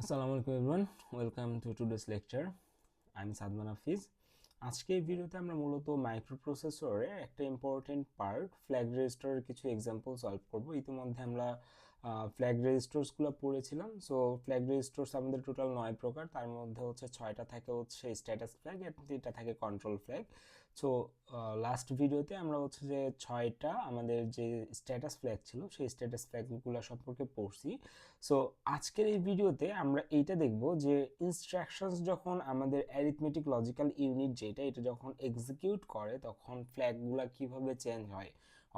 আসসালামু আলাইকুম everyone, welcome to today's lecture. আমি সাদমান হাফিজ। আজকে এই ভিডিওতে আমরা মূলত মাইক্রো প্রসেসরে একটা ইম্পর্টেন্ট পার্ট ফ্ল্যাগ রেজিস্টারের কিছু এক্সাম্পল সলভ করব। ইতিমধ্যে আমরা ফ্ল্যাগ রেজিস্টার্সগুলো পড়েছিলাম। সো ফ্ল্যাগ রেজিস্টার্স আমাদের টোটাল 9 প্রকার, তার মধ্যে হচ্ছে 6টা থাকে হচ্ছে স্ট্যাটাস ফ্ল্যাগ আর 3টা থাকে কন্ট্রোল ফ্ল্যাগ। সো লাস্ট ভিডিওতে আমরা হচ্ছে যে 6টা আমাদের যে স্ট্যাটাস ফ্ল্যাগ ছিল সেই স্ট্যাটাস ফ্ল্যাগগুলো সম্পর্কে পড়ছি। সো আজকের এই ভিডিওতে আমরা এইটা দেখব যে ইনস্ট্রাকশনস যখন আমাদের অ্যারিথমেটিক লজিক্যাল ইউনিট যেটা এটা যখন এক্সিকিউট করে তখন ফ্ল্যাগগুলো কিভাবে চেঞ্জ হয়,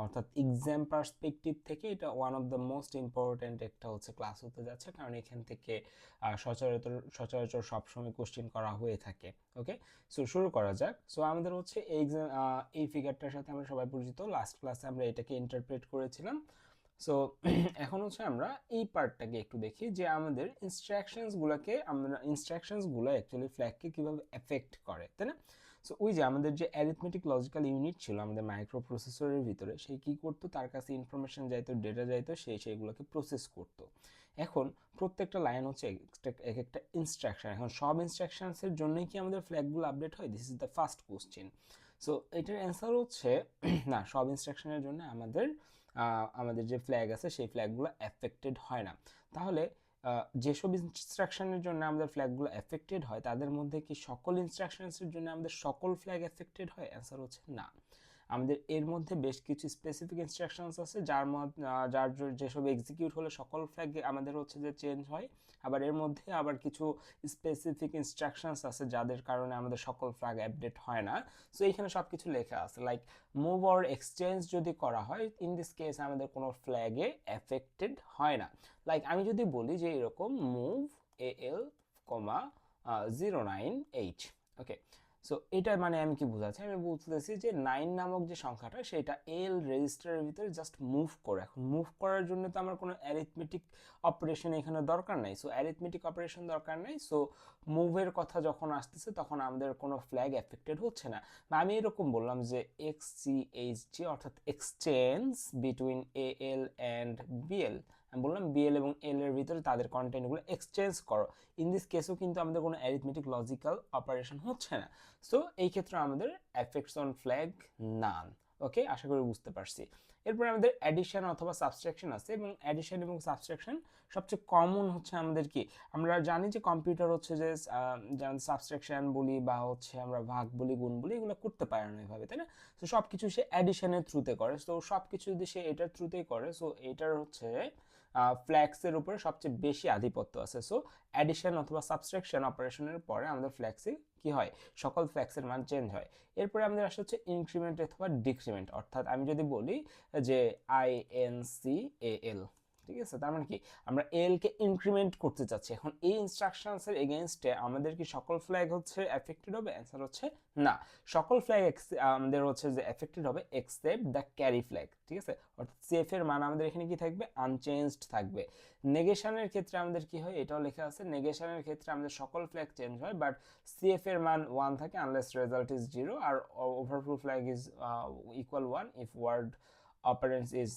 অর্থাৎ এক্সাম পার্সপেক্টিভ থেকে এটা one of the most important একটা হচ্ছে ক্লাস হতে যাচ্ছে, কারণ এখান থেকে সচরাচর সচরাচর সবসময় কোশ্চেন করা হয়ে থাকে। ওকে, সো শুরু করা যাক। সো আমাদের হচ্ছে এই ফিগারটার সাথে আমরা সবাই পরিচিত, লাস্ট ক্লাসে আমরা এটাকে ইন্টারপ্রেট করেছিলাম। সো এখন হচ্ছে আমরা এই পার্টটাকে একটু দেখি যে আমাদের ইনস্ট্রাকশনসগুলো অ্যাকচুয়ালি ফ্ল্যাগকে কিভাবে এফেক্ট করে, তাই না? সো ওই যে আমাদের যে অ্যারিথমেটিক লজিক্যাল ইউনিট ছিল আমাদের মাইক্রো প্রসেসরের ভিতরে, সেই কি করতো, তার কাছে ইনফরমেশন যাইতো, ডেটা যাইতো, সেইগুলোকে প্রসেস করতো। এখন প্রত্যেকটা লাইন হচ্ছে এক একটা ইনস্ট্রাকশন। এখন সব ইনস্ট্রাকশনসের জন্যই কি আমাদের ফ্ল্যাগগুলো আপডেট হয়? This is the first question. So এটার অ্যান্সার হচ্ছে না, সব ইনস্ট্রাকশনের জন্য আমাদের যে ফ্ল্যাগ আছে সেই ফ্ল্যাগগুলো এফেক্টেড হয় না। তাহলে যেসব ইনস্ট্রাকশনের জন্য আমাদের ফ্ল্যাগগুলো এফেক্টেড হয় তাদের মধ্যে কি সকল ইনস্ট্রাকশনসের জন্য আমাদের সকল ফ্ল্যাগ এফেক্টেড হয়? অ্যান্সার হচ্ছে না। আমাদের এর মধ্যে বেশ কিছু স্পেসিফিক ইনস্ট্রাকশনস আছে যার যেসব এক্সিকিউট হলে সকল ফ্ল্যাগ আমাদের হচ্ছে যে চেঞ্জ হয়। আবার এর মধ্যে আবার কিছু স্পেসিফিক ইনস্ট্রাকশনস আছে যাদের কারণে আমাদের সকল ফ্ল্যাগ আপডেট হয় না। সো এখানে সব কিছু লেখা আছে, লাইক মুভ অর এক্সচেঞ্জ যদি করা হয়, ইন দিস কেস আমাদের কোনো ফ্ল্যাগে এফেক্টেড হয় না। লাইক আমি যদি বলি যে এরকম মুভ AL, 09H, ওকে। সো এটা মানে আমি কি বোঝাচ্ছি, আমি বলতেছি যে 9 নামক যে সংখ্যাটা সেটা এল রেজিস্টারের ভিতরে জাস্ট মুভ করে। এখন মুভ করার জন্য তো আমার কোনো অ্যারিথমেটিক অপারেশন এখানে দরকার নাই, সো অ্যারিথমেটিক অপারেশন দরকার নাই। সো মুভের কথা যখন আসতেছে তখন আমাদের কোনো ফ্ল্যাগ এফেক্টেড হচ্ছে না। বা আমি এরকম বললাম যে XCHG অর্থাৎ exchange between AL and BL, আমি বললাম বিএল এবং এল এর ভিতরে তাদের কন্টেন্টগুলো এক্সচেঞ্জ করো। ইন দিস কেসও কিন্তু আমাদের কোনো অ্যারিথমেটিক লজিক্যাল অপারেশন হচ্ছে না। সো এই ক্ষেত্রে আমাদের এফেক্টস অন ফ্ল্যাগ নান। ওকে, আশা করি বুঝতে পারছি। এরপর আমাদের অ্যাডিশন অথবা সাবট্রাকশন আছে, এবং অ্যাডিশন এবং সাবট্রাকশন সবচেয়ে কমন হচ্ছে আমাদের কি, আমরা জানি যে কম্পিউটার হচ্ছে যে যেমন সাবট্রাকশন বলি বা হচ্ছে আমরা ভাগ বলি, গুণ বলি, এগুলো করতে পারে না এভাবে, তাই না? সো সব কিছু সে অ্যাডিশনের থ্রুতে করে। সো সব কিছু যদি সে এটার থ্রুতেই করে, সো এটার হচ্ছে ফ্ল্যাক্সের উপরে সবচেয়ে বেশি আধিপত্য আছে। সো অ্যাডিশন অথবা সাবট্রাকশন অপারেশনের পরে আমাদের ফ্ল্যাক্সে কি হয়, সকল ফ্ল্যাক্সের মান চেঞ্জ হয়। এরপরে আমাদের আসে হচ্ছে ইনক্রিমেন্ট অথবা ডিক্রিমেন্ট, অর্থাৎ আমি যদি বলি যে INCAL, ঠিক আছে, তার মানে কি আমরা এল কে ইনক্রিমেন্ট করতে চাচ্ছি। এখন এই ইনস্ট্রাকশনস এর এগেইনস্টে আমাদের কি সকল ফ্ল্যাগ হচ্ছে এফেক্টেড হবে? অ্যান্সার হচ্ছে না। সকল ফ্ল্যাগ আমাদের হচ্ছে যে এফেক্টেড হবে এক্সেপ্ট দ্য ক্যারি ফ্ল্যাগ, ঠিক আছে। অর্থাৎ সেফ এর মান আমাদের এখানে কি থাকবে? আনচেঞ্জড থাকবে। নেগেশনের ক্ষেত্রে আমাদের কি হয়, এটাও লেখা আছে, নেগেশনের ক্ষেত্রে আমাদের সকল ফ্ল্যাগ চেঞ্জ হয়, বাট CF এর মান 1 থাকে আনলেস রেজাল্ট ইজ 0, আর overflow flag is equal 1 if word operands is,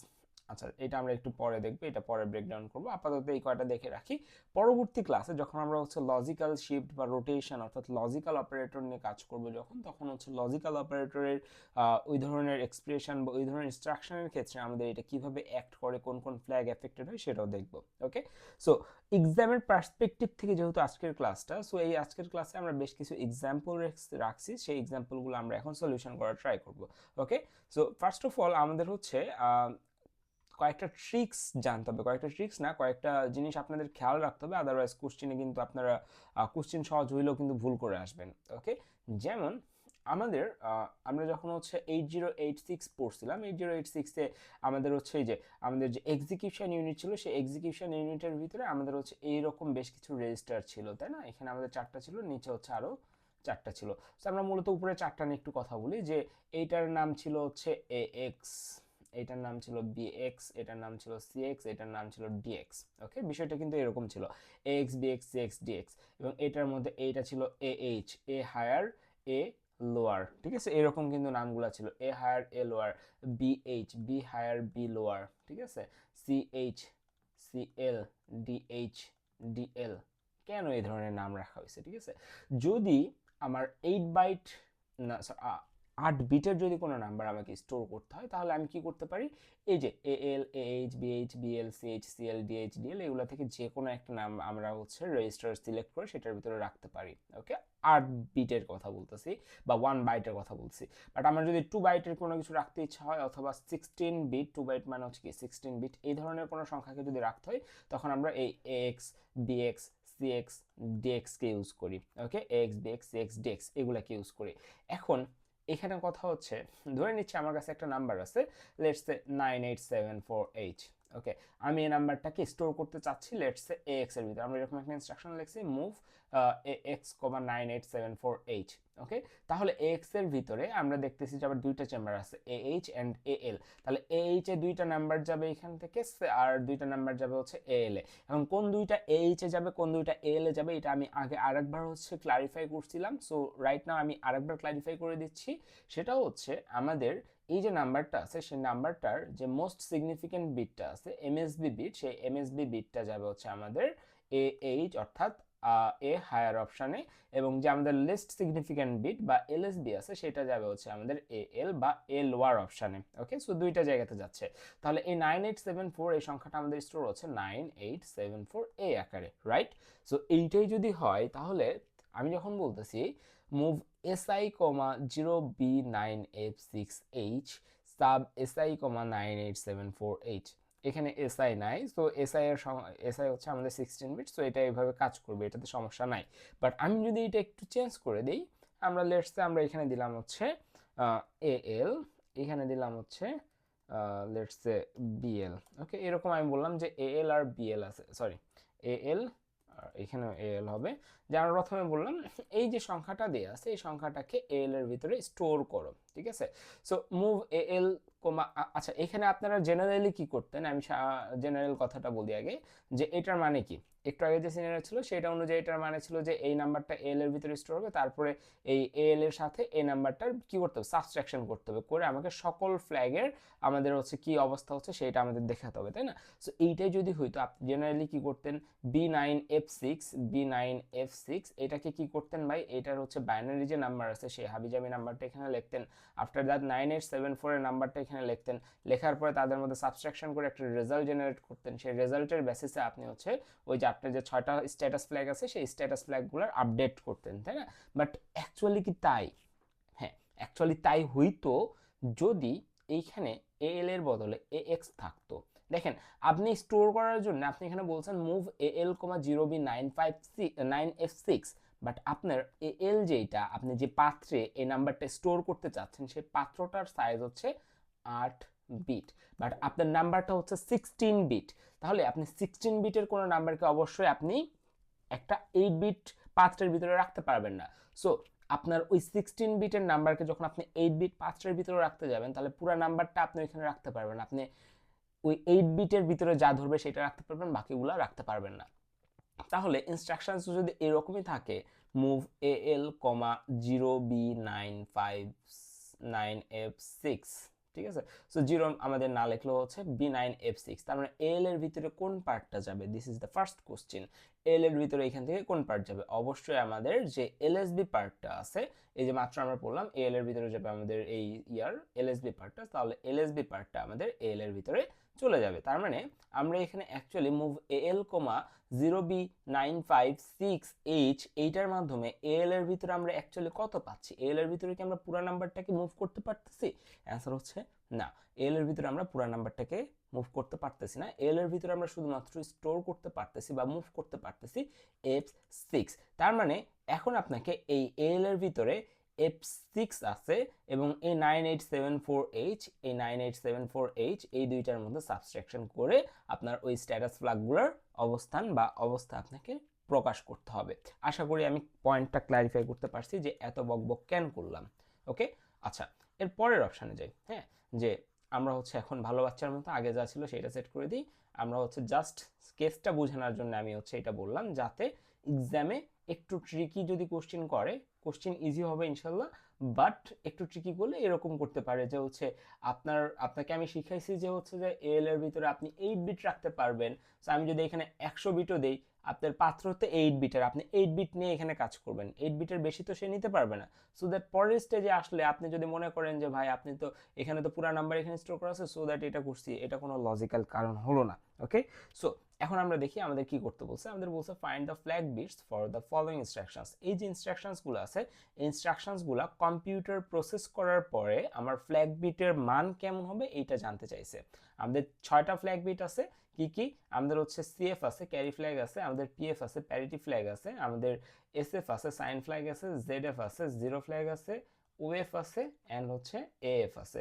আচ্ছা এটা আমরা একটু পরে দেখবো, এটা পরে ব্রেকডাউন করবো। আপাতত এই কয়টা দেখে রাখি। পরবর্তী ক্লাসে যখন আমরা হচ্ছে লজিক্যাল শিফট বা রোটেশন অর্থাৎ লজিক্যাল অপারেটর নিয়ে কাজ করবো, তখন হচ্ছে লজিক্যাল অপারেটরের ওই ধরনের এক্সপ্রেশন বা ওই ধরনের ইনস্ট্রাকশনের ক্ষেত্রে আমাদের এটা কিভাবে অ্যাক্ট করে, কোন কোন ফ্ল্যাগ এফেক্টেড হয় সেটাও দেখবো। ওকে, সো এক্সামের পার্সপেক্টিভ থেকে যেহেতু আজকের ক্লাসটা, সো এই আজকের ক্লাসে আমরা বেশ কিছু এক্সাম্পল রাখছি, সেই এক্সাম্পলগুলো আমরা এখন সলিউশন করার ট্রাই করবো। ওকে, সো ফার্স্ট অফ অল আমাদের হচ্ছে কয়েকটা ট্রিক্স জানতে হবে, কয়েকটা ট্রিক্স না, কয়েকটা জিনিস আপনাদের খেয়াল রাখতে হবে, আদারওয়াইজ কোশ্চেনে কিন্তু আপনারা কোশ্চেন সহজ হইলেও কিন্তু ভুল করে আসবেন। ওকে, যেমন আমাদের আমরা যখন হচ্ছে 8086 পড়ছিলাম, 8086-এ আমাদের হচ্ছে এই যে আমাদের যে এক্সিকিউশন ইউনিট ছিল, সেই এক্সিকিউশন ইউনিটের ভিতরে আমাদের হচ্ছে এইরকম বেশ কিছু রেজিস্টার ছিল, তাই না? এখানে আমাদের 4টা ছিল, নিচে হচ্ছে আরও 4টা ছিল। তো আমরা মূলত উপরে 4টা নিয়ে একটু কথা বলি, যে এইটার নাম ছিল হচ্ছে AX, এটার নাম ছিল BX, এটার নাম ছিল CX, এটার নাম ছিল DX। ওকে, বিষয়টা কিন্তু এরকম ছিল, AX BX CX DX, এবং এটার মধ্যে এইটা ছিল AH, A higher A lower, ঠিক আছে, এরকম কিন্তু নামগুলো ছিল, A higher A lower, BH B higher B lower, ঠিক আছে, CH CL DH DL, কেন এই ধরনের নাম রাখা হয়েছে, ঠিক আছে। যদি আমার 8 বাইট না 8 বিটের যদি কোনো নাম্বার আমাকে স্টোর করতে হয়, তাহলে আমি কি করতে পারি, এই যে AL, H, BH, BL, CH, CL, DH, DL, এগুলো থেকে যে কোনো একটা নাম আমরা হচ্ছে রেজিস্টার সিলেক্ট করে সেটার ভিতরে রাখতে পারি। ওকে, 8 বিটের কথা বলতেছি বা 1 বাইটের কথা বলছি। বাট আমার যদি 2 বাইটের কোনো কিছু রাখতে ইচ্ছা হয়, অথবা 16 বিট, 2 বাইট মানে হচ্ছে কি 16 বিট, এই ধরনের কোনো সংখ্যাকে যদি রাখতে হয়, তখন আমরা এই এক্স, বিএক্স, সিএক্স, ডিএক্সকে ইউজ করি। ওকে, এক্স, বিএক্স, সিএক্স, ডিএক্স এগুলাকে ইউজ করি। এখন এখানে কথা হচ্ছে, ধরে নিচ্ছি আমার কাছে একটা নাম্বার আছে, লেটস সে 98748। ওকে, আমি এই নাম্বারটাকে স্টোর করতে চাচ্ছি লেটস সে এক্স এর ভিতরে। আমরা এরকম একটা ইনস্ট্রাকশন লিখছি, মুভ এক্স, 98748। ওকে, তাহলে এক্স এর ভিতরে আমরা দেখতেছি যে আবার দুইটা চেম্বার আছে, এইচ এন্ড এল। তাহলে এইচ এ দুইটা নাম্বার যাবে এখান থেকে, আর দুইটা নাম্বার যাবে হচ্ছে এল এ। এখন কোন দুইটা এইচ এ যাবে, কোন দুইটা এল এ যাবে, এটা আমি আগে আরেকবার হচ্ছে ক্লারিফাই করছিলাম। সো রাইট নাও আমি আরেকবার ক্লারিফাই করে দিচ্ছি। সেটা হচ্ছে আমাদের এই যে নাম্বারটা আছে, সেই নাম্বারটার যে মোস্ট সিগনিফিকেন্ট বিটটা আছে, এমএসবি বিট, সেই এমএসবি বিটটা যাবে হচ্ছে আমাদের এইচ অর্থাৎ এ হায়ার অপশানে, এবং যে আমাদের লিস্ট সিগনিফিক্যান্ট বিট বা এলএসবি আছে সেটা যাবে হচ্ছে আমাদের এল বা এ লোয়ার অপশানে। ওকে, সো দুইটা জায়গাতে যাচ্ছে। তাহলে এই 9874 এই সংখ্যাটা আমাদের স্টোর হচ্ছে 9874 এ আকারে, রাইট। সো এইটাই যদি হয়, তাহলে আমি যখন বলতেছি মুভ এসআই কমা 0B9F6H সাব এসআই কমা 9874H, এখানে এসআই নাই, সো এসআই হচ্ছে আমাদের 16 বিট, সো এটা এইভাবে কাজ করবে, এটাতে সমস্যা নাই। বাট আমি যদি এটা একটু চেঞ্জ করে দিই, আমরা লেটসে আমরা এখানে দিলাম হচ্ছে এএল, এখানে দিলাম হচ্ছে লেটসে বিএল। ওকে, এরকম আমি বললাম যে এএল আর বিএল আছে, সরি এএল, এখানে এএল হবে। যে আমরা প্রথমে বললাম এই যে সংখ্যাটা দেওয়া আছে, এই সংখ্যাটাকে এএল এর ভিতরে স্টোর করো, ঠিক আছে। সো মুভ এএল কমা, আচ্ছা এখানে আপনারা জেনারেলি কি করতেন, আমি জেনারেল কথাটা বলি আগে, যে এটার মানে কি, একটু আগে যে সিনারিও ছিল সেটা অনুযায়ী এটার মানে ছিল যে এই নাম্বারটা এল এর ভিতরে স্টোর হবে, তারপরে এই এল এর সাথে এই নাম্বারটার কি করতে হবে, সাবট্রাকশন করতে হবে, করে আমাকে সকল ফ্ল্যাগের আমাদের হচ্ছে কি অবস্থা হচ্ছে সেটা আমাদের দেখাতে হবে, তাই না। সো এইটাই যদি হইতো, আপনি জেনারেলি কি করতেন, B9F6 এটাকে কি করতেন ভাই, এটার হচ্ছে বাইনারি যে নাম্বার আছে সেই হাবিজাবি নাম্বারটা এখানে লিখতেন, আফটার দ্যাট 9874 এর নাম্বারটা এখানে লিখতেন, লেখার পরে তাদের মধ্যে সাবট্রাকশন করে একটা রেজাল্ট জেনারেট করতেন। সেই রেজাল্টের বেসিসে আপনি হচ্ছে ওই যে আপনার যে 6টা স্ট্যাটাস ফ্ল্যাগ আছে সেই স্ট্যাটাস ফ্ল্যাগগুলোর আপডেট করতেন, তাই না। বাট অ্যাকচুয়ালি কি তাই? হ্যাঁ, অ্যাকচুয়ালি তাই হইতো যদি এইখানে এএল এর বদলে এএক্স থাকতো। দেখেন, আপনি স্টোর করার জন্য আপনি এখানে বলছেন মুভ এএল, 0B9F6, বাট আপনার এএল যেটা আপনি যে পাত্রে এই নাম্বারটা স্টোর করতে চাচ্ছেন সেই পাত্রটার সাইজ হচ্ছে 8 বিট, বাট আপনার নাম্বারটা হচ্ছে 16 বিট। তাহলে আপনি 16 বিটের কোনো নাম্বারকে অবশ্যই আপনি একটা 8 বিট পাত্রের ভিতরে রাখতে পারবেন না। সো আপনার ওই 16 বিটের নাম্বারকে যখন আপনি 8 বিট পাত্রের ভিতরে রাখতে যাবেন, তাহলে পুরো নাম্বারটা আপনি এখানে রাখতে পারবেন, আপনি ওই 8 বিটের ভিতরে যা ধরবে সেটা রাখতে পারবেন, বাকিগুলো রাখতে পারবেন না। তাহলে ইনস্ট্রাকশনস যদি এরকমই থাকে, মুভ এএল, 0B959F6, ঠিক আছে। সো জিরো আমাদের না লিখলেও হচ্ছে B9F6, তার মানে এল এর ভিতরে কোন পার্টটা যাবে, this is the first question. L এর ভিতরে এখান থেকে কোন পার্ট যাবে, অবশ্যই আমাদের যে এলএসবি পার্টটা আছে, এই যে মাত্র আমরা পড়লাম এল এর ভিতরে যাবে আমাদের এই ইয়ার এলএসবি পার্টটা, তাহলে এলএসবি পার্টটা আমাদের এল এর ভিতরে চলে যাবে। তার মানে আমরা এখানে অ্যাকচুয়ালি মুভ এএল, 0B956H এইটার মাধ্যমে এল এর ভিতরে আমরা অ্যাকচুয়ালি কত পাচ্ছি, এল এর ভিতরে কি আমরা পুরো নাম্বারটাকে মুভ করতে পারতেছি, অ্যান্সার হচ্ছে না। এল এর ভিতরে আমরা পুরো নাম্বারটাকে মুভ করতে পারতেছি না, এল এর ভিতরে আমরা শুধুমাত্র স্টোর করতে পারতেছি বা মুভ করতে পারতেছি F6। তার মানে এখন আপনাকে এই এল এর ভিতরে F6 আছে এবং এই 9874H, এই 9874H এই দুইটার মধ্যে সাবট্রাকশন করে আপনার ওই স্ট্যাটাস ফ্ল্যাগগুলোর অবস্থান বা অবস্থা আপনাকে প্রকাশ করতে হবে। আশা করি আমি পয়েন্টটা ক্ল্যারিফাই করতে পারছি যে এত বকবক কেন করলাম। ওকে, আচ্ছা এর পরের অপশানে যাই। হ্যাঁ, যে আমরা হচ্ছে এখন ভালো বাচ্চার মতো আগে যা ছিল সেটা সেট করে দিই। আমরা হচ্ছে জাস্ট কেসটা বোঝানোর জন্য আমি হচ্ছে এটা বললাম, যাতে এক্সামে একটু ট্রিকি যদি কোশ্চেন করে, কোশ্চেন ইজি হবে ইনশাল্লাহ, বাট একটু ট্রিকি করলে এরকম করতে পারে যে হচ্ছে আপনাকে আমি শিখাইছি যে হচ্ছে যে এল এর ভিতরে আপনি 8 বিট রাখতে পারবেন। সো আমি যদি এখানে 100 বিটও দেই, আপনার পাত্র হতে 8 বিটের, আপনি 8 বিট নিয়ে এখানে কাজ করবেন, 8 বিটের বেশি তো সে নিতে পারবে না। সো দ্যাট পরের স্টেজে আসলে আপনি যদি মনে করেন যে ভাই আপনি তো এখানে তো পুরো নাম্বার এখানে স্টোর করা আছে, সো দ্যাট এটা করছি, এটা কোনো লজিক্যাল কারণ হলো না। ওকে, সো এখন আমরা দেখি আমাদের কি করতে বলছে। আমাদের বলছে find the flag bits for the following instructions. এই যে ইনস্ট্রাকশনসগুলো আছে, ইনস্ট্রাকশনসগুলো কম্পিউটার প্রসেস করার পরে আমার ফ্ল্যাগ বিটের মান কেমন হবে এইটা জানতে চাইছে। আমাদের 6টা ফ্ল্যাগ বিট আছে। কি কি? আমাদের হচ্ছে সিএফ আছে, ক্যারি ফ্ল্যাগ আছে, আমাদের পিএফ আছে, প্যারিটি ফ্ল্যাগ আছে, আমাদের এসএফ আছে, সাইন ফ্ল্যাগ আছে, জেডএফ আছে, জিরো ফ্ল্যাগ আছে, ওএফ আছে, অ্যান্ড হচ্ছে এএফ আছে।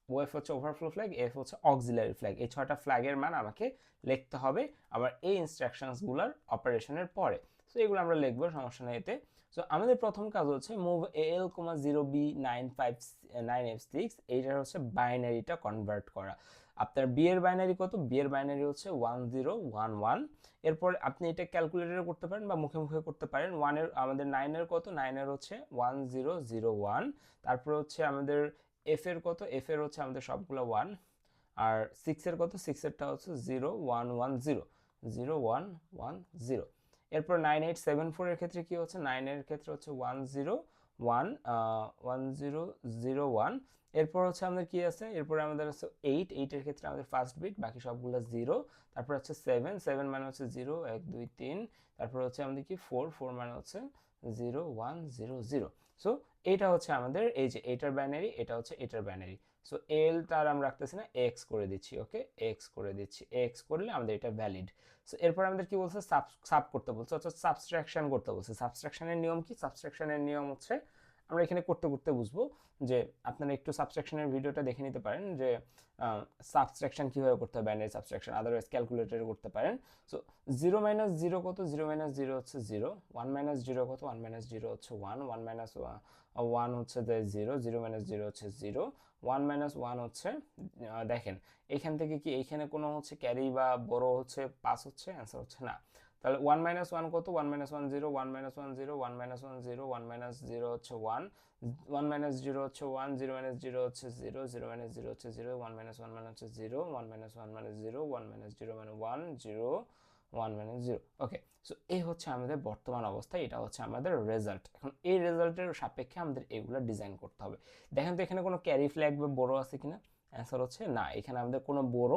ওএফ হচ্ছে ওভারফ্লো ফ্ল্যাগ, এফ হচ্ছে অক্সিলারি ফ্ল্যাগ। এই 6টা ফ্ল্যাগের মান আমাকে লিখতে হবে আবার এই ইনস্ট্রাকশনসগুলোর অপারেশনের পরে। সো এগুলো আমরা লিখবো, সমস্যা নেই এতে। সো আমাদের প্রথম কাজ হচ্ছে মুভ এল, 0B956, এইটার হচ্ছে বাইনারিটা কনভার্ট করা। আপনার বি এর বাইনারি কত? বি এর বাইনারি হচ্ছে 1011। এরপর আপনি এটা ক্যালকুলেটরে করতে পারেন বা মুখে মুখে করতে পারেন। ওয়ানের আমাদের 9-এর কত? 9-এর হচ্ছে 1001। তারপর হচ্ছে আমাদের এফ এর কত? এফ এর হচ্ছে আমাদের সবগুলো 1। আর 6-এর কত? 6-এরটা হচ্ছে 0110, 0110। এরপর 9874 এর ক্ষেত্রে কি হচ্ছে? 9-এর ক্ষেত্রে হচ্ছে 1001। এরপর হচ্ছে আমাদের কি আছে? এরপর আমাদের আছে 8-এর ক্ষেত্রে আমাদের ফার্স্ট বিট, বাকি সবগুলো 0। তারপর হচ্ছে 7 মানে হচ্ছে 0 1 2 3। তারপর হচ্ছে আমাদের কি 4 মানে হচ্ছে 0100। সো এটা হচ্ছে আমাদের এই যে এটার বাইনারি, এটা হচ্ছে এটার বাইনারি। সো এল তার আমরা রাখতেছি না, এক্স করে দিচ্ছি। ওকে, এক্স করে দিচ্ছি। এক্স করলে আমাদের এটা ভ্যালিড। সো এরপর আমাদের কি বলছে? সাব করতে বলছে, অর্থাৎ সাবস্ট্রাকশন করতে বলছে। সাবস্ট্রাকশনের নিয়ম কি? সাবস্ট্রাকশনের নিয়ম হচ্ছে আমরা এখানে করতে করতে বুঝবো। যে আপনারা একটু সাবস্ট্রাকশনের ভিডিওটা দেখে নিতে পারেন যে সাবস্ট্রাকশন কিভাবে করতে হবে, বাইনারি সাবস্ট্রাকশন, আদারওয়াইজ ক্যালকুলেটরে করতে পারেন। সো 0 - 0 কত? 0 - 0 হচ্ছে 0। 1 - 0 কত? 1 - 0 হচ্ছে 1। 1 হচ্ছে 0। 0 - 0 হচ্ছে 0। 1 - 1 হচ্ছে দেখেন এখান থেকে কি এইখানে কোনো হচ্ছে ক্যারি বা বড় হচ্ছে পাস হচ্ছে? অ্যান্সার হচ্ছে না। তাহলে 1 - 1 কত? 1 - 1 0। 1 - 1 0। 1 - 1 0। 1 - 0 হচ্ছে 1। 1 - 0 হচ্ছে 1। 0 - 0 হচ্ছে 0। 0 - 0 হচ্ছে 0। 1 - 1 মানে হচ্ছে 0। 1 - 1 মানে 0। 1 - 0 মানে 1 0। 1 - 0। ওকে, সো এই হচ্ছে আমাদের বর্তমান অবস্থা, এটা হচ্ছে আমাদের রেজাল্ট। এখন এই রেজাল্টের সাপেক্ষে আমাদের এগুলো ডিজাইন করতে হবে। দেখেন তো এখানে কোনো ক্যারি ফ্ল্যাগ বা বড় আছে কিনা? অ্যান্সার হচ্ছে না, এখানে আমাদের কোনো বড়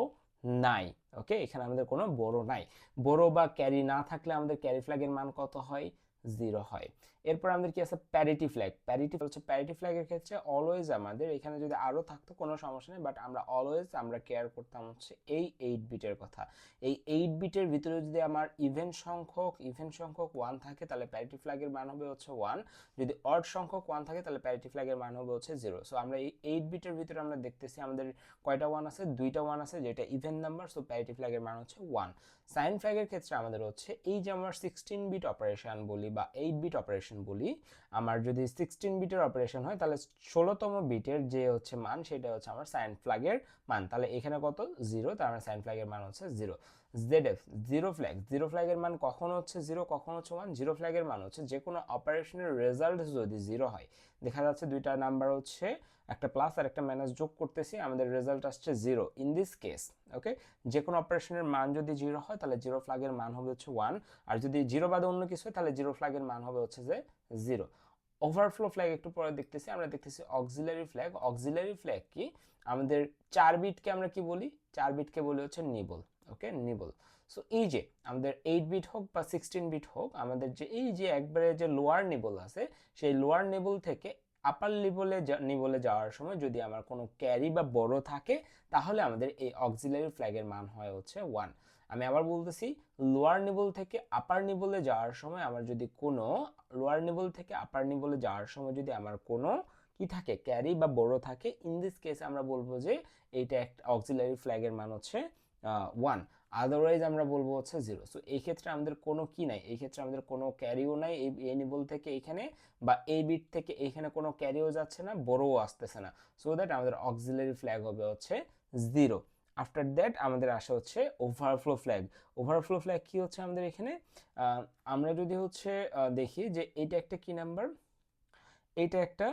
নাই। ওকে, এখানে আমাদের কোনো বড় নাই। বড় বা ক্যারি না থাকলে আমাদের ক্যারি ফ্ল্যাগের মান কত হয়? 0 হয়। এরপর আমাদের কি আছে? Parity flag. প্যারিটি হচ্ছে প্যারিটি ফ্ল্যাগের ক্ষেত্রে অলওয়েজ আমাদের এখানে যদি আরও থাকতো কোনো সমস্যা নেই, বাট আমরা অলওয়েজ আমরা কেয়ার করতাম হচ্ছে এই 8 বিটের কথা। এই 8 বিটের ভিতরে যদি আমার ইভেন সংখ্যক 1 থাকে তাহলে প্যারিটি ফ্ল্যাগের মান হবে হচ্ছে 1। যদি অড সংখ্যক 1 থাকে তাহলে প্যারিটি ফ্ল্যাগের মান হবে হচ্ছে 0। সো আমরা এই 8 বিটের ভিতরে আমরা দেখতেছি আমাদের কয়টা 1 আছে? 2টা 1 আছে, যেটা ইভেন নাম্বার। সো প্যারিটি ফ্ল্যাগের মান হচ্ছে 1। সাইন ফ্ল্যাগের ক্ষেত্রে আমাদের হচ্ছে এই যে আমরা 16 বিট অপারেশন বলি বা 8 বিট অপারেশন বলি, আমার যদি 16 বিটের অপারেশন হয় তাহলে 16তম বিটের যে হচ্ছে মান সেটা হচ্ছে আমার সাইন ফ্ল্যাগের মান। তাহলে এখানে কত? 0, তার মানে সাইন ফ্ল্যাগের মান হচ্ছে 0। জেডএফ, জিরো ফ্ল্যাগের মান কখন হচ্ছে 0, কখন হচ্ছে 1? জিরো ফ্ল্যাগের মান হচ্ছে যে কোনো অপারেশনের রেজাল্ট যদি 0 হয়, দেখা যাচ্ছে দুইটা নাম্বার হচ্ছে একটা প্লাস আর একটা মাইনাস যোগ করতেছি, আমাদের রেজাল্ট আসছে 0 ইন দিস কেস। ওকে, যে কোনো অপারেশনের মান যদি 0 হয় তাহলে জিরো ফ্ল্যাগের মান হবে হচ্ছে 1। আর যদি 0 বাদে অন্য কিছু হয় তাহলে জিরো ফ্ল্যাগের মান হবে হচ্ছে যে 0। ওভারফ্লো ফ্ল্যাগ একটু পরে দেখতেছি। আমরা দেখতেছি অক্সিলারি ফ্ল্যাগ। অক্সিলারি ফ্ল্যাগ কি? আমাদের 4 বিটকে আমরা কি বলি? 4 বিটকে বলি হচ্ছে নিবল। ওকে, নিবল। সো এই যে আমাদের 8 বিট হোক বা 16 বিট হোক, আমাদের যে এই যে একবারে যে লোয়ার নিবল আছে, সেই লোয়ার নিবল থেকে আপার নিবলে যাওয়ার সময় যদি আমার কোনো ক্যারি বা বড় থাকে তাহলে আমাদের এই অক্সিলারি ফ্ল্যাগের মান হয় হচ্ছে 1। আমি আবার বলতেছি, লোয়ার নিবল থেকে আপার নিবলে যাওয়ার সময় আমার যদি কোনো লোয়ার নিবল থেকে আপার নিবলে যাওয়ার সময় যদি আমার কোনো কি থাকে? ক্যারি বা বড় থাকে, ইন দিস কেস আমরা বলবো যে এইটা একটা অক্সিলারি ফ্ল্যাগের মান হচ্ছে 1। আদারওয়াইজ আমরা বলবো হচ্ছে 0। সো এই ক্ষেত্রে আমাদের কোনো কি নাই, এই ক্ষেত্রে আমাদের কোনো ক্যারিও নাই এই নিবল থেকে এখানে বা এই বিট থেকে এখানে কোনো ক্যারিও যাচ্ছে না, বড়ও আসতেছে না। সো দ্যাট আমাদের অক্সিলারি ফ্ল্যাগ হবে হচ্ছে 0। আফটার দ্যাট আমাদের আসে হচ্ছে ওভারফ্লো ফ্ল্যাগ। ওভারফ্লো ফ্ল্যাগ কি হচ্ছে আমাদের এখানে? আমরা যদি হচ্ছে দেখি যে এটা একটা কি নাম্বার, এটা একটা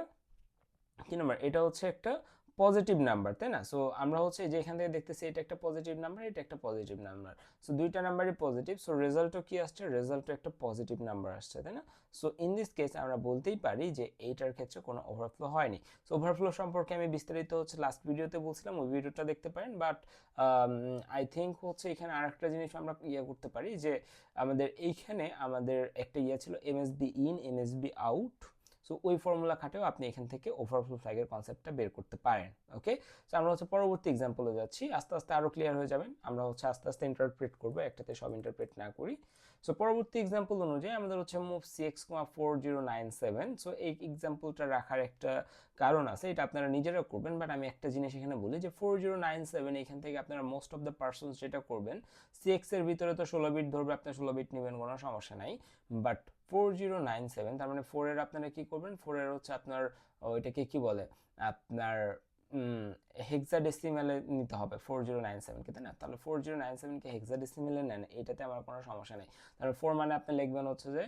কি নাম্বার? এটা হচ্ছে একটা পজিটিভ নাম্বার, তাই না? সো আমরা হচ্ছে যে এখান থেকে দেখতেছি এটা একটা পজিটিভ নাম্বার, এটা একটা পজিটিভ নাম্বার, সো দুইটা নাম্বারই পজিটিভ, সো রেজাল্টও কি আসছে, রেজাল্টও একটা পজিটিভ নাম্বার আসছে, তাই না? সো ইন দিস কেস আমরা বলতেই পারি যে এইটার ক্ষেত্রে কোনো ওভারফ্লো হয়নি। সো ওভারফ্লো সম্পর্কে আমি বিস্তারিত হচ্ছে লাস্ট ভিডিওতে বলছিলাম, ওই ভিডিওটা দেখতে পারেন। বাট আই থিঙ্ক হচ্ছে এখানে আরেকটা জিনিস আমরা করতে পারি যে আমাদের এইখানে আমাদের একটা ছিল MSB in MSB out, so ওই ফর্মুলা খাটেও আপনি এখান থেকে ওভারফ্লো ফ্ল্যাগের কনসেপ্টটা বের করতে পারেন। ওকে, সো আমরা হচ্ছে পরবর্তী এক্সাম্পলে যাচ্ছি, আস্তে আস্তে আরও ক্লিয়ার হয়ে যাবেন। আমরা হচ্ছে আস্তে আস্তে ইন্টারপ্রেট করবো, একটাতে সব ইন্টারপ্রেট না করি। সো পরবর্তী এক্সাম্পল অনুযায়ী আমাদের হচ্ছে মুভ CX,4097। সো এই এক্সাম্পলটা রাখার একটা কারণ আছে, এটা আপনারা নিজেরা করবেন, বাট আমি একটা জিনিস এখানে বলি যে 4097 এখান থেকে আপনারা মোস্ট অফ দ্য পার্সনস যেটা করবেন, CX এর ভিতরে তো 16 বিট ধরবে, আপনার 16 বিট নেবেন, কোনো সমস্যা নাই। বাট 4097 তার মানে 4 এর আপনারা কি করবেন, 4 এর হচ্ছে আপনার ওইটাকে কি বলে, আপনার হেক্সাডেসিমেলে নিতে হবে 4097 কে, তাই না? তাহলে 4097 কে হেক্সাডেসিমেলে নেন, এটাতে আমার কোনো সমস্যা নেই। তাহলে 4 মানে আপনি লিখবেন হচ্ছে যে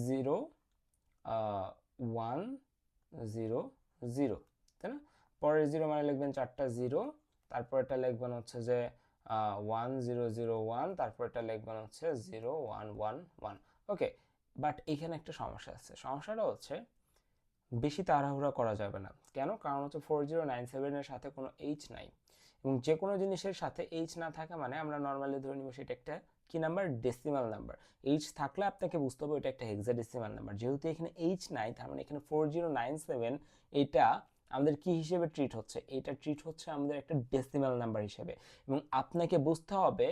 0 1 0 0, তাই না? পরের 0 মানে লিখবেন 4টা 0, তারপর এটা লিখবেন হচ্ছে যে 1001, তারপর এটা লিখবেন হচ্ছে 0111। ওকে, বাট এখানে একটা সমস্যা আছে, সমস্যাটা হচ্ছে বেশি তাড়াহুড়া করা যাবে না। কেন? কারণ হচ্ছে 4097 এর সাথে কোনো এইচ নাই, এবং যে কোনো জিনিসের সাথে এইচ না থাকা মানে আমরা নর্মালি ধরে নিব সেটা একটা কি নাম্বার, ডেসিমাল নাম্বার। এইচ থাকলে আপনাকে বুঝতে হবে ওটা একটা হেক্সাডেসিমাল নাম্বার, যেহেতু এখানে এইচ নাই তার মানে এখানে 4097 এটা আমাদের কি হিসেবে ট্রিট হচ্ছে, এটা ট্রিট হচ্ছে আমাদের একটা ডেসিমাল নাম্বার হিসেবে। এবং আপনাকে বুঝতে হবে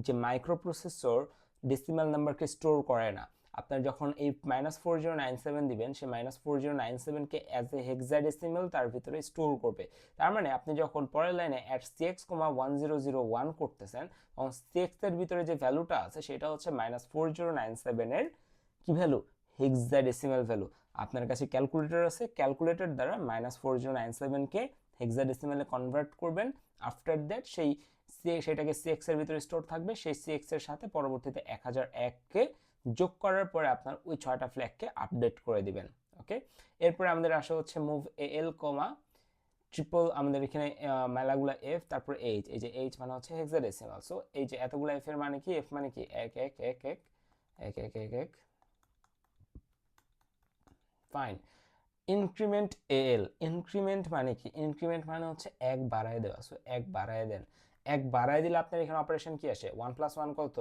যে মাইক্রোপ্রসেসর ডেসিমাল নাম্বারকে স্টোর করে না। আপনার যখন এই -4097 দিবেন, সে -4097কে অ্যাজ এ হেক্সাডেসিমাল তার ভিতরে স্টোর করবে। তার মানে আপনি যখন পরের লাইনে @CX,1001 করতেছেন, তখন CX এর ভিতরে যে ভ্যালুটা আছে সেটা হচ্ছে -4097 এর কি ভ্যালু, হেক্সাডেসিমাল ভ্যালু। আপনার কাছে ক্যালকুলেটর আছে, ক্যালকুলেটর দ্বারা -4097 কে হেক্সাডেসিমালে কনভার্ট করবেন। আফটার দ্যাট সেটাকে CX এর ভিতরে স্টোর থাকবে, সেই CX এর সাথে পরবর্তীতে 1001 কে যোগ করার পরে আপনার ওই 6টা ফ্ল্যাগকে আপডেট করে দিবেন। ওকে, এরপরে আমাদের আসা হচ্ছে মুভ AL, ট্রিপল, আমাদের এখানে মেলাগুলা F, তারপর H। এই যে H মানে হচ্ছে হেক্সাডেসিমাল। সো এই যে এতগুলা F এর মানে কি, F মানে কি 1 1 1 1 1 1 1 1, ফাইন। ইনক্রিমেন্ট AL, ইনক্রিমেন্ট মানে কি, ইনক্রিমেন্ট মানে হচ্ছে 1 বাড়ায় দেওয়া। সো 1 বাড়ায় দেন, 1 বাড়ায় দিলে আপনার এখানে অপারেশন কি আসে, 1 + 1 কত,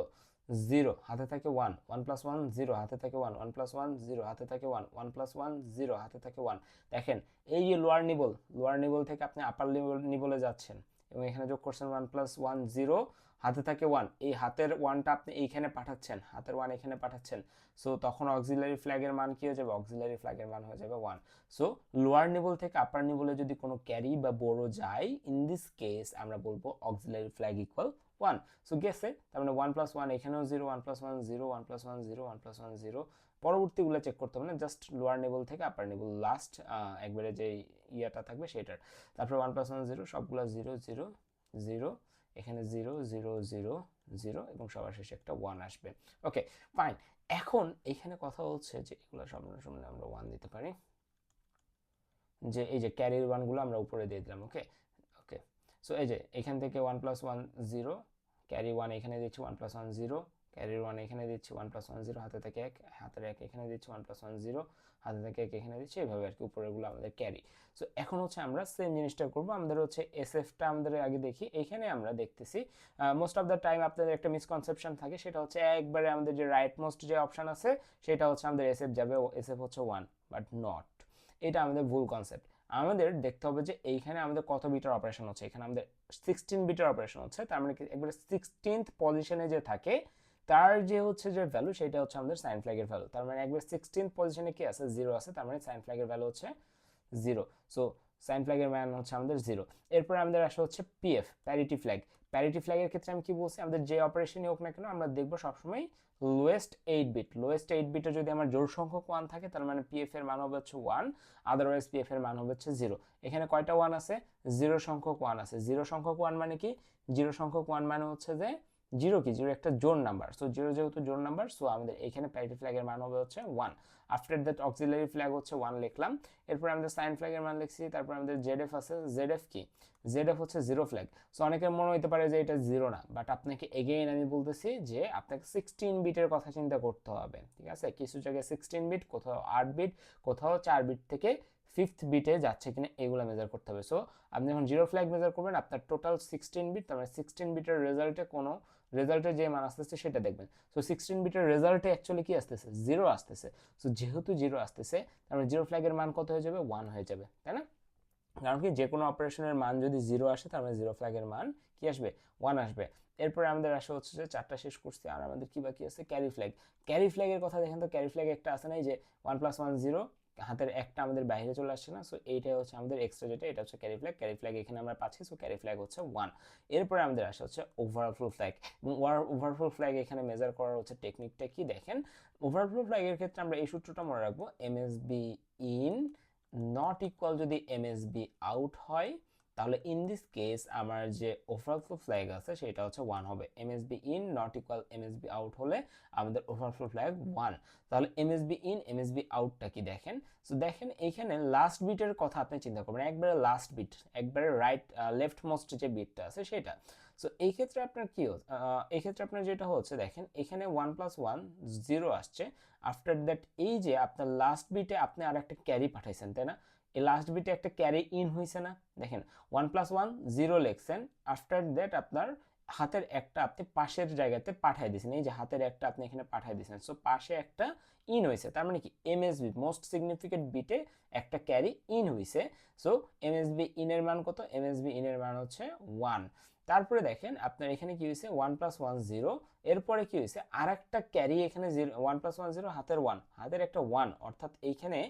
0, হাতে থাকে 1, 1 + 1 0, হাতে থাকে 1, 1 + 1 0, হাতে থাকে 1, 1 + 1 0, হাতে থাকে 1। দেখেন এই যে লোয়ার নিবল থেকে আপনি আপার নিবলে যাচ্ছেন, এবং এখানে যোগ করছেন 1 + 1 0, হাতে থাকে 1, এই হাতের 1টা আপনি এইখানে পাঠাচ্ছেন, হাতের 1 এখানে পাঠাচ্ছেন। সো তখন অক্সিলারি ফ্ল্যাগের মান কি হয়ে যাবে, অক্সিলারি ফ্ল্যাগের মান হয়ে যাবে 1। সো লোয়ার নিবল থেকে আপার নিবলে যদি কোনো ক্যারি বা বড় যায়, ইন দিস কেস আমরা বলবো অক্সিলারি ফ্ল্যাগ ইকুয়াল 1। সো গেছে, তার মানে 1 + 1 এখানেও 0, 1 + 1 0, 1 + 1 0, 1 + 1 0। পরবর্তীগুলো চেক করতে হবে না, জাস্ট লোয়ার নিবল থেকে আপার নিবল লাস্ট একবারে যে ইয়াটা থাকবে সেটার। তারপর 1 + 1 0, সবগুলো 0 0 0, এখানে 0 0 0 0, এবং সবার শেষে একটা 1 আসবে। ওকে, ফাইন। এখন এখানে কথা হচ্ছে যে এগুলো সামনে আমরা 1 দিতে পারি, যে এই যে ক্যারির 1গুলো আমরা উপরে দিয়ে দিলাম। ওকে ওকে, সো এই যে এখান থেকে 1 + 1 0, ক্যারি 1 এখানে দিচ্ছি, 1 + 1 0, ক্যারির 1 এখানে দিচ্ছি, 1 + 1 0, হাতে থেকে 1, হাতের 1 এখানে দিচ্ছি, 1 + 1 0, হাতে থেকে 1 এখানে দিচ্ছি, এইভাবে আর কি উপরেরগুলো আমাদের ক্যারি। সো এখন হচ্ছে আমরা সেম জিনিসটা করবো, আমাদের হচ্ছে এসএফটা আমাদের আগে দেখি। এইখানে আমরা দেখতেছি মোস্ট অফ দ্য টাইম আপনাদের একটা মিসকনসেপশন থাকে, সেটা হচ্ছে একবারে আমাদের যে রাইট মোস্ট যে অপশন আছে সেটা হচ্ছে আমাদের এসএফ যাবে, এসএফ হচ্ছে 1, বাট নট, এটা আমাদের ভুল কনসেপ্ট। আমাদের দেখতে হবে যে এইখানে আমাদের কত বিটের অপারেশন হচ্ছে, এখানে আমাদের 16 বিটের অপারেশন হচ্ছে, তার মানে একবারে 16th পজিশনে যে থাকে তার যে হচ্ছে যে ভ্যালু সেটা হচ্ছে আমাদের সাইন ফ্ল্যাগের ভ্যালু। তার মানে একবার 16th পজিশনে কি আছে, 0 আছে, তার মানে সাইন ফ্ল্যাগের ভ্যালু হচ্ছে 0। সো সাইন ফ্ল্যাগের মান হচ্ছে আমাদের 0। এরপরে আমাদের আসা হচ্ছে পিএফ, প্যারিটি ফ্ল্যাগ। প্যারিটি ফ্ল্যাগের ক্ষেত্রে আমি কি বলছি, আমাদের যে অপারেশনই হোক না কেন আমরা দেখবো সবসময় লোয়েস্ট 8 বিট, লোয়েস্ট 8 বিটে যদি আমার জোড় সংখ্যক 1 থাকে তার মানে পিএফ এর মান হবে হচ্ছে 1, আদারওয়াইজ পিএফ এর মান হবে হচ্ছে 0। এখানে কয়টা 1 আছে, 0 সংখ্যক 1 আছে। 0 সংখ্যক 1 মানে কি, 0 সংখ্যক 1 মানে হচ্ছে যে জিরো কি, জিরো একটা জোন নাম্বার, সো জিরো যেহেতু জোন নাম্বার, সো আমাদের এখানে প্যারিটি ফ্ল্যাগের মান হবে হচ্ছে 1। আফটার দ্যাট অক্সিলারি ফ্ল্যাগ হচ্ছে 1 লিখলাম, এরপর আমাদের সাইন ফ্ল্যাগের মান লিখছি, তারপর আমাদের জেডএফ আছে, জেডএফ কি, জেডএফ হচ্ছে জিরো ফ্ল্যাগ। সো অনেকের মনে হতে পারে যে এটা জিরো না, বাট আপনাকে এগেইন আমি বলতেছি যে আপনাকে 16 বিটের কথা চিন্তা করতে হবে, ঠিক আছে? কিছু জায়গায় 16 বিট, কোথাও 8 বিট, কোথাও 4 বিট থেকে 5th বিটে যাচ্ছে কিনা এগুলো মেজার করতে হবে। সো আপনি যখন জিরো ফ্ল্যাগ মেজার করবেন, আপনার টোটাল 16 বিট, তার মানে 16 বিটের রেজাল্টে কোনো রেজাল্টের যে মান আসতেছে সেটা দেখবেন। সো 16 বিটের রেজাল্টে অ্যাকচুয়ালি কি আসতেছে, জিরো আসতেছে। সো যেহেতু জিরো আসতেছে, তার মানে জিরো ফ্ল্যাগের মান কত হয়ে যাবে, 1 হয়ে যাবে, তাই না? কারণ কি, যে কোনো অপারেশনের মান যদি জিরো আসে, তার মানে জিরো ফ্ল্যাগের মান কি আসবে, 1 আসবে। এরপরে আমাদের আসা হচ্ছে যে 4টা শেষ করছি, আর আমাদের কি বাকি আছে, ক্যারি ফ্ল্যাগ। ক্যারি ফ্ল্যাগের কথা দেখেন তো, ক্যারি ফ্ল্যাগ একটা আছে না, যে 1 + 1 0, হাতের একটা আমাদের বাইরে চলে আসছে না, সো এইটাই হচ্ছে আমাদের এক্সট্রা, যেটা এটা হচ্ছে ক্যারি ফ্ল্যাগ। ক্যারি ফ্ল্যাগ এখানে আমরা পাচ্ছি, সো ক্যারি ফ্ল্যাগ হচ্ছে 1। এরপরে আমাদের আসা হচ্ছে ওভারফ্লো ফ্ল্যাগ। এবং ওভারফ্লো ফ্ল্যাগ এখানে মেজার করার হচ্ছে টেকনিকটা কি দেখেন। ওভারফ্লো ফ্ল্যাগের ক্ষেত্রে আমরা এই সূত্রটা মনে রাখবো, এমএসবি ইন নট ইকুয়াল যদি এমএসবি আউট হয়, তাহলে ইন দিস কেস আমার যে ওভারফ্লো ফ্ল্যাগ আছে সেটা হচ্ছে 1 হবে। MSB in not equal MSB out হলে আমাদের ওভারফ্লো ফ্ল্যাগ 1। তাহলে এমএসবি ইন এমএসবি আউটটা কি দেখেন। সো দেখেন এইখানে লাস্ট বিটের কথা আপনি চিন্তা করবেন, একবারে লাস্ট বিট, একবারে রাইট লেফট মোস্ট যে বিটটা আছে সেটা। সো এই ক্ষেত্রে আপনার কি এই ক্ষেত্রে আপনার যেটা হচ্ছে দেখেন, এখানে 1 + 1 0 আসছে। আফটার দ্যাট এই যে আপনার লাস্ট বিটে আপনি আর একটা ক্যারি পাঠাইছেন, তাই না? এই লাস্ট বিটে একটা ক্যারি ইন হয়েছে না, দেখেন 1 + 1 0 লিখছেন। আফটার দ্যাট আপনার হাতের একটা আপনি পাশের জায়গাতে পাঠাই দিয়েছেন, এই যে হাতের একটা আপনি এখানে পাঠাই দিয়েছেন, সো পাশে একটা ইন হয়েছে, তার মানে কি এমএসবি মোস্ট সিগনিফিকেন্ট বিটে একটা ক্যারি ইন হয়েছে। সো এমএসবি ইনের মান কত, এমএসবি ইনের মান হচ্ছে 1। তারপরে দেখেন আপনার এখানে কি হয়েছে, 1 + 1 0, এরপরে কি হয়েছে, আর একটা ক্যারি এখানে 1 + 1 0, হাতের 1, হাতের একটা 1, অর্থাৎ এইখানে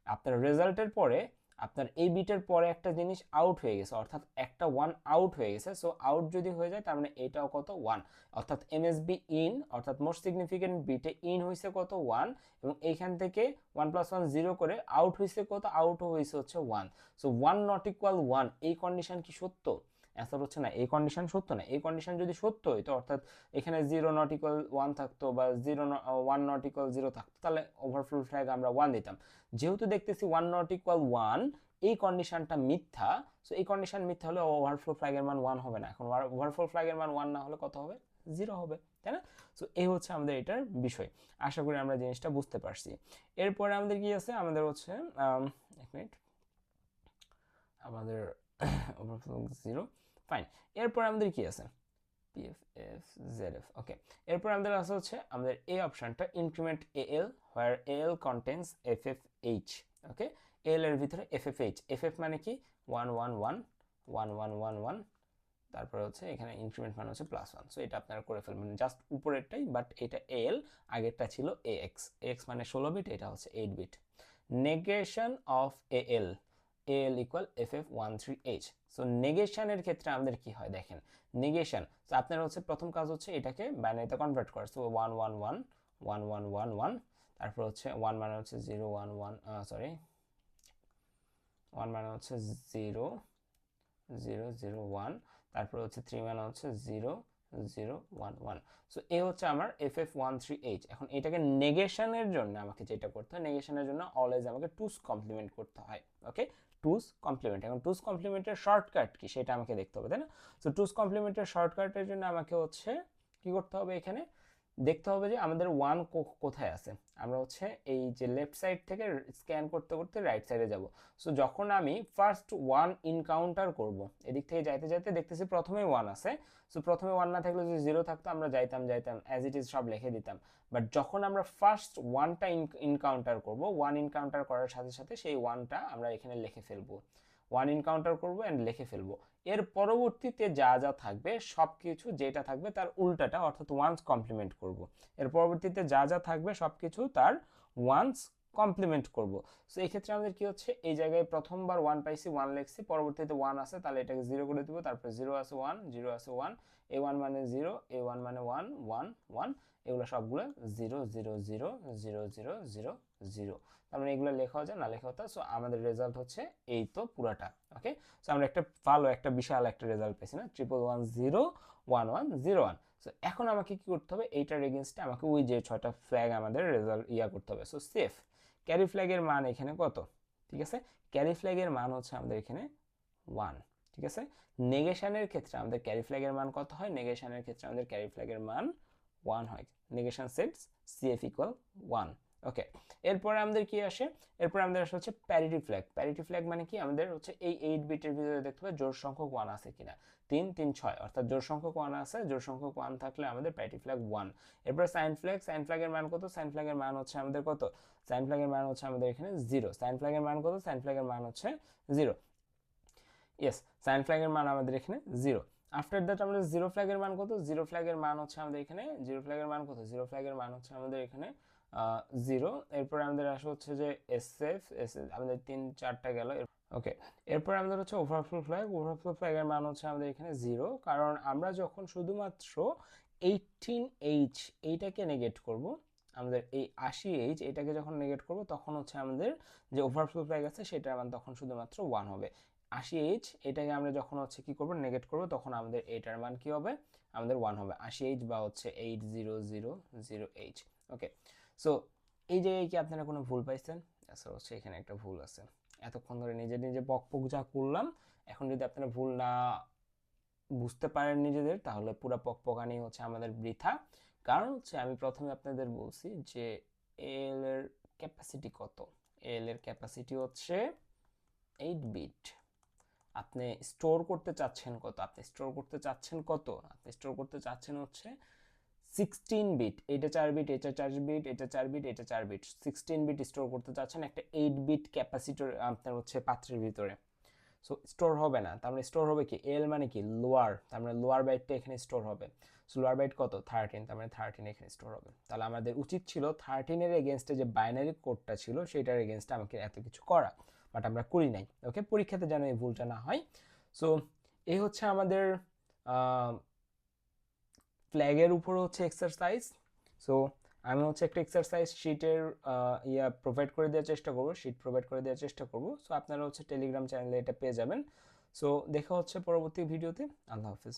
আপনার রেজাল্টের পরে আপনার এই বিটের পরে একটা জিনিস আউট হয়ে গেছে, অর্থাৎ একটা 1 আউট হয়ে গেছে। সো আউট যদি হয়ে যায়, তার মানে এটাও কত, 1। অর্থাৎ এমএসবি ইন, অর্থাৎ মোস্ট সিগনিফিকেন্ট বিটে ইন হয়েছে কত, 1, এবং এইখান থেকে 1 + 1 0 করে আউট হয়েছে কত, আউটও হয়েছে হচ্ছে 1। সো 1 নট ইকুয়াল 1, এই কন্ডিশন কি সত্য? অ্যান্সার হচ্ছে না, এই কন্ডিশন সত্য না। এই কন্ডিশন যদি সত্য হইতো, অর্থাৎ এখানে 0 নট ইকুয়াল 1 থাকতো, বা 1 নট ইকুয়াল 0 থাকতো, তাহলে ওভারফ্লো ফ্ল্যাগ আমরা 1 দিতাম। যেহেতু দেখতেছি 1 নট ইকুয়াল 1, এই কন্ডিশনটা মিথ্যা। সো এই কন্ডিশন মিথ্যা হলে ওভারফ্লো ফ্ল্যাগের মান 1 হবে না। এখন ওভারফ্লো ফ্ল্যাগের মান 1 না হলে কত হবে, 0 হবে, তাই না? সো এই হচ্ছে আমাদের এটার বিষয়। আশা করি আমরা জিনিসটা বুঝতে পারছি। এরপরে আমাদের কি আছে, আমাদের হচ্ছে এক মিনিট, আমাদের ওভারফ্লো 0, ফাইন। এরপর আমাদের কি আছে, পিএফ এফ জেডএফ, ওকে। এরপর আমাদের আছে হচ্ছে আমাদের এই অপশনটা, ইনক্রিমেন্ট এএল হোয়ার এএল কন্টেন্স এফএফএইচ, ওকে। এল এর ভিতরে এফএফএইচ, এফএফ মানে কি 1 1 1 1 1 1 1, তারপর হচ্ছে এখানে ইনক্রিমেন্ট মানে হচ্ছে +1। সো এটা আপনারা করে ফেলবেন, জাস্ট উপরেরটাই, বাট এটা এল, আগেরটা ছিল এএক্স, এক্স মানে 16 বিট, এটা হচ্ছে 8 bit. Negation of AL, AL equal FF13H। So নেগেশনের ক্ষেত্রে আমাদের কি হয় দেখেন, নেগেশন, তো আপনার হচ্ছে প্রথম কাজ হচ্ছে এটাকে বাইনারিতে কনভার্ট করা। সো 1 1 1 1 1 1 1, তারপর হচ্ছে 1 মানে হচ্ছে 0 1 1, সরি 1 মানে হচ্ছে 0 0 0 1, তারপর হচ্ছে 3 মানে হচ্ছে 0 0 1 1। সো এই হচ্ছে আমার FF13H। এখন এটাকে নেগেশনের জন্য আমাকে যেটা করতে হয়, নেগেশনের জন্য অলওয়েজ আমাকে টুস কমপ্লিমেন্ট করতে হয়, ওকে। টুস কমপ্লিমেন্ট, এখন টুস কমপ্লিমেন্টের শর্টকাট কি সেটা আমাকে দেখতে হবে, তাই না? সো টুস কমপ্লিমেন্টের শর্টকাটের জন্য আমাকে হচ্ছে কি করতে হবে, এখানে দেখতে হবে যে আমাদের 1 কোথায় আছে। আমরা হচ্ছে এই যে লেফট সাইড থেকে স্ক্যান করতে করতে রাইট সাইডে যাব। সো যখন আমি ফার্স্ট 1 ইনকাউন্টার করব, এদিক থেকে যাইতে যাইতে দেখতেছি প্রথমে 1 আছে। সো প্রথমে 1 না থাকলে যদি 0 থাকতো, আমরা যাইতাম অ্যাজ ইট ইজ সব লিখে দিতাম। বাট যখন আমরা ফার্স্ট 1টা ইনকাউন্টার করব, 1 ইনকাউন্টার করার সাথে সাথে সেই 1টা আমরা এখানে লিখে ফেলবো, 1 ইনকাউন্টার করব এন্ড লিখে ফেলবো। এর পরবর্তীতে যা যা থাকবে সবকিছু যেটা থাকবে তার উল্টাটা, অর্থাৎ ওয়ান্স কমপ্লিমেন্ট করব। এর পরবর্তীতে যা যা থাকবে সবকিছু তার ওয়ান্স কমপ্লিমেন্ট করব। সো এই ক্ষেত্রে আমাদের কি হচ্ছে, এই জায়গায় প্রথমবার 1 পাইছি, 1 লিখছি, পরবর্তীতে 1 আছে, তাহলে এটাকে 0 করে দিব, তারপর 0 আছে 1 0 আছে 1, a1 মানে 0, a1 মানে 1 1 1, এগুলো সবগুলো 0 0 0 0 0 0 0। তার মানে এগুলো লেখা যায় না লেখা হতো। সো আমাদের রেজাল্ট হচ্ছে এই তো পুরাটা, ওকে। সো আমরা একটা ভালো একটা বিশাল একটা রেজাল্ট পেয়েছি না, 1 1 1 0 1 1 0 1। সো এখন আমাকে কি করতে হবে, এইটার এগেনস্টে আমাকে ওই যে 6টা ফ্ল্যাগ আমাদের রেজাল্ট করতে হবে। সো সেফ ক্যারি ফ্ল্যাগের মান এখানে কত, ঠিক আছে, ক্যারি ফ্ল্যাগের মান হচ্ছে আমাদের এখানে 1, ঠিক আছে। নেগেশনের ক্ষেত্রে আমাদের ক্যারি ফ্ল্যাগের মান কত হয়, নেগেশনের ক্ষেত্রে আমাদের ক্যারি ফ্ল্যাগের মান 1 হয়। Negation sets CF equal 1। ওকে, এরপরে আমাদের কি আসে, এরপর আমাদের আসে হচ্ছে প্যারিটি ফ্ল্যাগ। প্যারিটি ফ্ল্যাগ মানে কি, আমাদের হচ্ছে এই 8 বিটের ভিতরে দেখতে হবে জোড় সংখ্যক 1 আছে কিনা। 3 3 6 অর্থাৎ জোড় সংখ্যক 1 আছে, জোড় সংখ্যক 1 থাকলে আমাদের প্যারিটি ফ্ল্যাগ 1। এরপর সাইন ফ্ল্যাগ, সাইন ফ্ল্যাগের মান কত, সাইন ফ্ল্যাগের মান হচ্ছে আমাদের কত, সাইন ফ্ল্যাগের মান হচ্ছে আমাদের এখানে 0। সাইন ফ্ল্যাগের মান কত, সাইন ফ্ল্যাগের মান হচ্ছে 0। ইয়েস, সাইন ফ্ল্যাগের মান আমাদের এখানে 0। আফটার দ্যাট আমাদের জিরো ফ্ল্যাগের মান কত, জিরো ফ্ল্যাগের মান হচ্ছে আমাদের এখানে, জিরো ফ্ল্যাগের মান কত, জিরো ফ্ল্যাগের মান হচ্ছে আমাদের এখানে 0। এরপরে আমাদের আসে হচ্ছে যে এসএফ, আমাদের 3 4টা গেল। ওকে, এরপর আমাদের হচ্ছে ওভারফ্লো ফ্ল্যাগ। ওভারফ্লো ফ্ল্যাগের মান হচ্ছে আমাদের এখানে 0, কারণ আমরা যখন শুধুমাত্র 18H এইটাকে নেগেট করব, আমাদের এই 80H এটাকে যখন নেগেট করব, তখন হচ্ছে আমাদের যে ওভারফ্লো ফ্ল্যাগ আছে সেটার মান তখন শুধুমাত্র 1 হবে। 80H এটাকে আমরা যখন হচ্ছে কি করব, নেগেট করব, তখন আমাদের এটার মান কি হবে, আমাদের 1 হবে। 80H বা হচ্ছে 8000H। ওকে, সো এই জায়গায় কি আপনারা কোনো ভুল পাইছেন? আচ্ছা, হচ্ছে এখানে একটা ভুল আছে। এতক্ষণ ধরে নিজে নিজে বকবক যা করলাম, এখন যদি আপনারা ভুল না বুঝতে পারেন নিজেদের, তাহলে পুরো বকবকানি হচ্ছে আমাদের বৃথা। কারণ হচ্ছে আমি প্রথমে আপনাদের বলছি যে এল এর ক্যাপাসিটি কত, এল এর ক্যাপাসিটি হচ্ছে 8 বিট। আপনি স্টোর করতে চাচ্ছেন কত, আপনি স্টোর করতে চাচ্ছেন কত, আপনি স্টোর করতে চাচ্ছেন হচ্ছে 16 বিট। এটা 4 বিট, এটা 4 বিট, এটা 4 বিট, এটা 4 বিট, 16 বিট স্টোর করতে চাচ্ছেন একটা 8 বিট ক্যাপাসিটর আপনার হচ্ছে পাত্রের ভিতরে। সো স্টোর হবে না, তার মানে স্টোর হবে কি, এল মানে কি লোয়ার, তার মানে লোয়ার বাইটটা এখানে স্টোর হবে। সো লোয়ার বাইট কত, 13, তার মানে 13 এখানে স্টোর হবে। তাহলে আমাদের উচিত ছিল 13 এর এগেনস্টে যে বাইনারি কোডটা ছিল সেটার এগেনস্টে আমাকে এত কিছু করা, বাট আমরা করি নাই। ওকে, পরীক্ষাতে যেন এই ভুলটা না হয়। সো এই হচ্ছে আমাদের ফ্ল্যাগের উপর হচ্ছে এক্সারসাইজ। সো আমি হচ্ছে একটা এক্সারসাইজ শিটের প্রোভাইড করে দেওয়ার চেষ্টা করবো, শিট প্রোভাইড করে দেওয়ার চেষ্টা করবো। সো আপনারা হচ্ছে টেলিগ্রাম চ্যানেলে এটা পেয়ে যাবেন। সো দেখা হচ্ছে পরবর্তী ভিডিওতে। আল্লাহ হাফিজ।